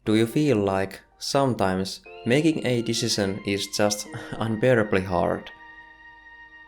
Do you feel like sometimes making a decision is just unbearably hard?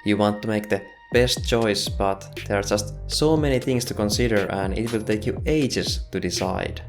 You want to make the best choice, but there are just so many things to consider and it will take you ages to decide.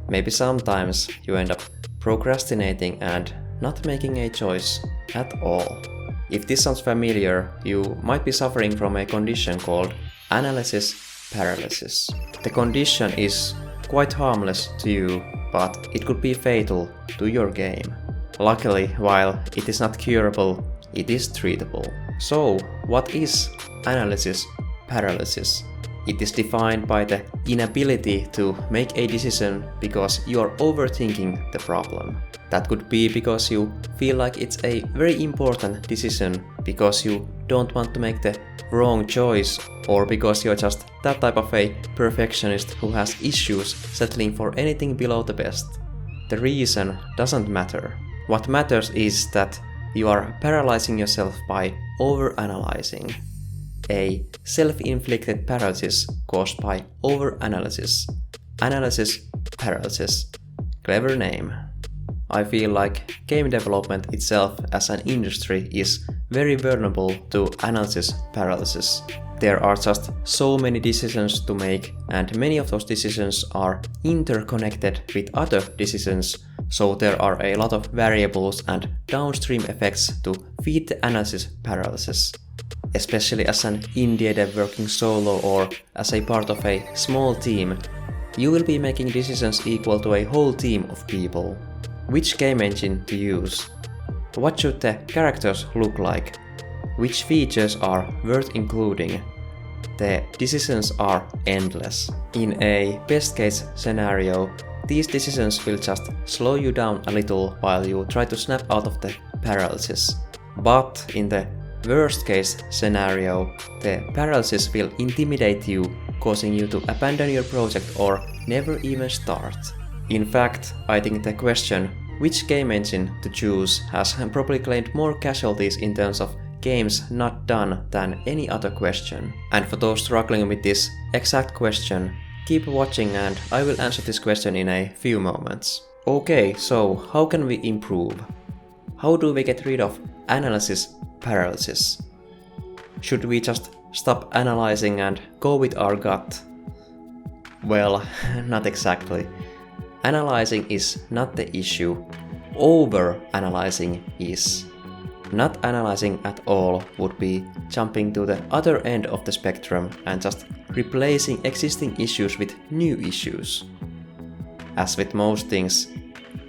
Maybe sometimes you end up procrastinating and not making a choice at all. If this sounds familiar, you might be suffering from a condition called analysis paralysis. The condition is quite harmless to you, but it could be fatal to your game. Luckily, while it is not curable, it is treatable. So, what is analysis paralysis? It is defined by the inability to make a decision because you are overthinking the problem. That could be because you feel like it's a very important decision because you don't want to make the wrong choice, or because you're just that type of a perfectionist who has issues settling for anything below the best. The reason doesn't matter. What matters is that you are paralyzing yourself by overanalyzing. A self-inflicted paralysis caused by overanalysis. Analysis paralysis. Clever name. I feel like game development itself as an industry is very vulnerable to analysis paralysis. There are just so many decisions to make, and many of those decisions are interconnected with other decisions, so there are a lot of variables and downstream effects to feed the analysis paralysis. Especially as an indie dev working solo or as a part of a small team, you will be making decisions equal to a whole team of people. Which game engine to use? What should the characters look like? Which features are worth including? The decisions are endless. In a best case scenario, these decisions will just slow you down a little while you try to snap out of the paralysis. But in the worst case scenario, the paralysis will intimidate you, causing you to abandon your project or never even start. In fact, I think the question which game engine to choose has probably claimed more casualties in terms of games not done than any other question. And for those struggling with this exact question, keep watching and I will answer this question in a few moments. Okay, so how can we improve? How do we get rid of analysis paralysis? Should we just stop analyzing and go with our gut? Well, not exactly. Analyzing is not the issue. Over-analyzing is. Not analyzing at all would be jumping to the other end of the spectrum and just replacing existing issues with new issues. As with most things,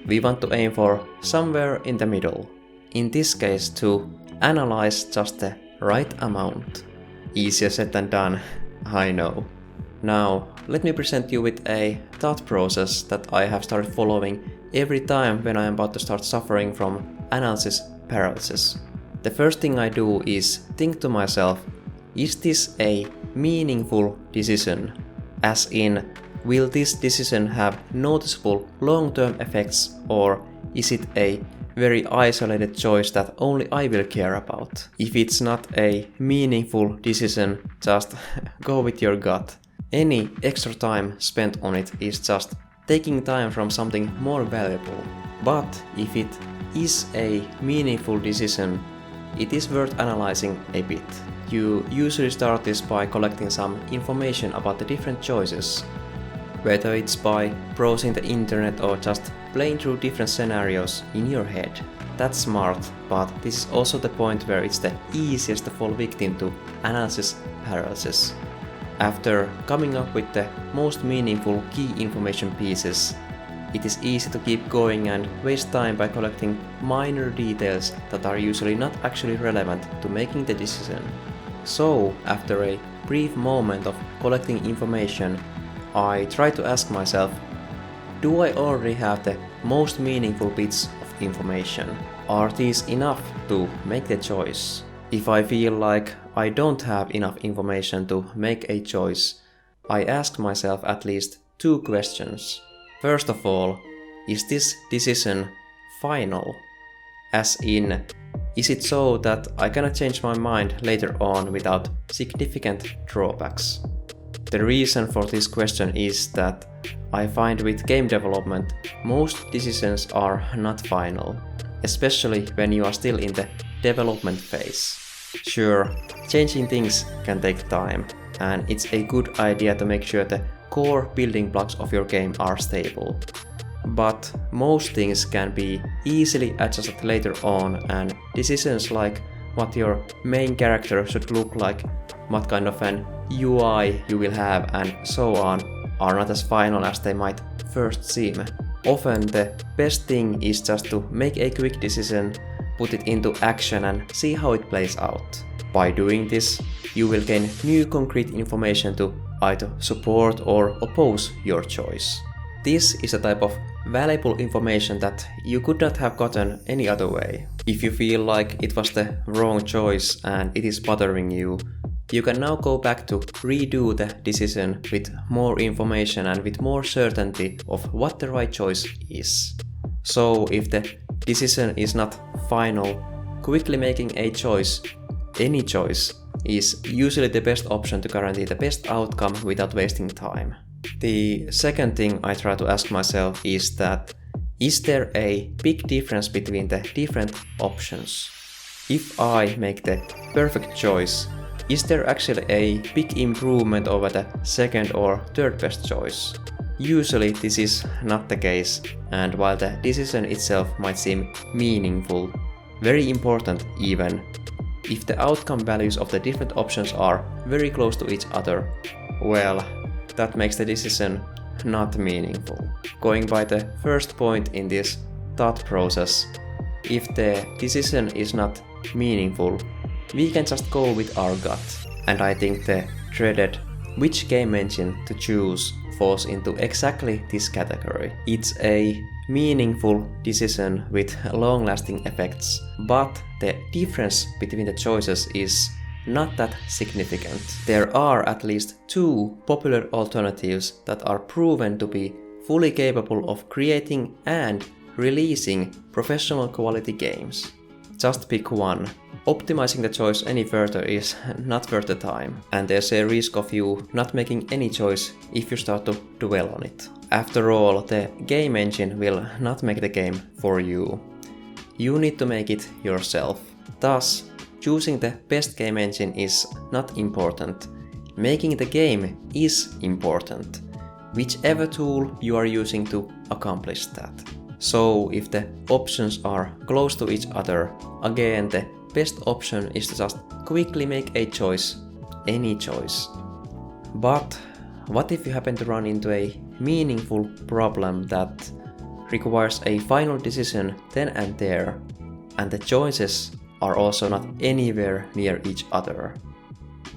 we want to aim for somewhere in the middle. In this case, to analyze just the right amount. Easier said than done, I know. Now, let me present you with a thought process that I have started following every time when I am about to start suffering from analysis paralysis. The first thing I do is think to myself, is this a meaningful decision? As in, will this decision have noticeable long-term effects, or is it a very isolated choice that only I will care about? If it's not a meaningful decision, just go with your gut. Any extra time spent on it is just taking time from something more valuable. But if it is a meaningful decision, it is worth analyzing a bit. You usually start this by collecting some information about the different choices, whether it's by browsing the internet or just playing through different scenarios in your head. That's smart, but this is also the point where it's the easiest to fall victim to analysis paralysis. After coming up with the most meaningful key information pieces, it is easy to keep going and waste time by collecting minor details that are usually not actually relevant to making the decision. So, after a brief moment of collecting information, I try to ask myself, do I already have the most meaningful bits of information? Are these enough to make the choice? If I feel like I don't have enough information to make a choice, I ask myself at least two questions. First of all, is this decision final? As in, is it so that I cannot change my mind later on without significant drawbacks? The reason for this question is that I find with game development, most decisions are not final, especially when you are still in the development phase. Sure, changing things can take time, and it's a good idea to make sure the core building blocks of your game are stable. But most things can be easily adjusted later on, and decisions like what your main character should look like, what kind of an UI you will have, and so on, are not as final as they might first seem. Often the best thing is just to make a quick decision, put it into action and see how it plays out. By doing this, you will gain new concrete information to either support or oppose your choice. This is a type of valuable information that you could not have gotten any other way. If you feel like it was the wrong choice and it is bothering you, you can now go back to redo the decision with more information and with more certainty of what the right choice is. So if the decision is not final, quickly making a choice, any choice, is usually the best option to guarantee the best outcome without wasting time. The second thing I try to ask myself is that, is there a big difference between the different options? If I make the perfect choice, is there actually a big improvement over the second or third best choice? Usually this is not the case, and while the decision itself might seem meaningful, very important even, if the outcome values of the different options are very close to each other, well, that makes the decision not meaningful. Going by the first point in this thought process, if the decision is not meaningful, we can just go with our gut. And I think the dreaded which game engine to choose falls into exactly this category. It's a meaningful decision with long-lasting effects, but the difference between the choices is not that significant. There are at least two popular alternatives that are proven to be fully capable of creating and releasing professional quality games. Just pick one. Optimizing the choice any further is not worth the time, and there's a risk of you not making any choice if you start to dwell on it. After all, the game engine will not make the game for you. You need to make it yourself. Thus, choosing the best game engine is not important. Making the game is important, whichever tool you are using to accomplish that. So if the options are close to each other, again the best option is to just quickly make a choice, any choice. But what if you happen to run into a meaningful problem that requires a final decision then and there, and the choices are also not anywhere near each other?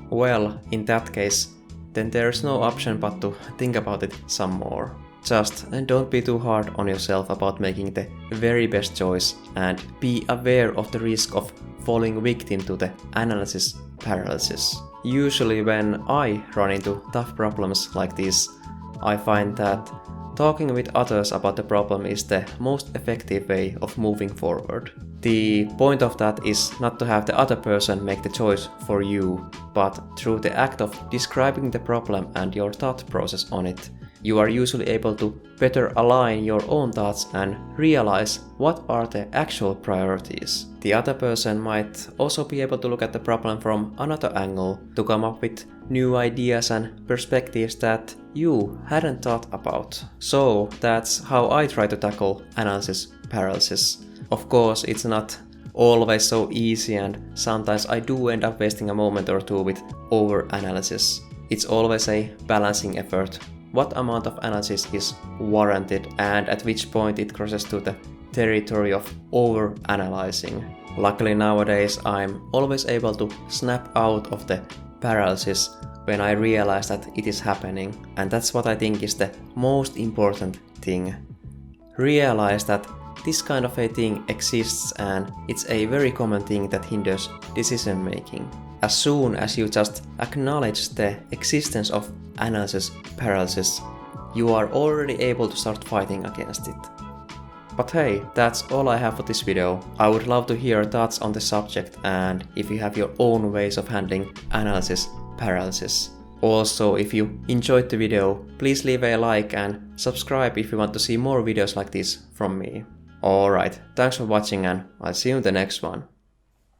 Well, in that case, then there's no option but to think about it some more. Just don't be too hard on yourself about making the very best choice, and be aware of the risk of falling victim to the analysis paralysis. Usually when I run into tough problems like this, I find that talking with others about the problem is the most effective way of moving forward. The point of that is not to have the other person make the choice for you, but through the act of describing the problem and your thought process on it, you are usually able to better align your own thoughts and realize what are the actual priorities. The other person might also be able to look at the problem from another angle to come up with new ideas and perspectives that you hadn't thought about. So that's how I try to tackle analysis paralysis. Of course, it's not always so easy, and sometimes I do end up wasting a moment or two with over-analysis. It's always a balancing effort. What amount of analysis is warranted and at which point it crosses to the territory of over-analyzing. Luckily nowadays I'm always able to snap out of the paralysis when I realize that it is happening, and that's what I think is the most important thing. Realize that this kind of a thing exists, and it's a very common thing that hinders decision making. As soon as you just acknowledge the existence of analysis paralysis, you are already able to start fighting against it. But hey, that's all I have for this video. I would love to hear your thoughts on the subject, and if you have your own ways of handling analysis paralysis. Also, if you enjoyed the video, please leave a like and subscribe if you want to see more videos like this from me. Alright, thanks for watching and I'll see you in the next one.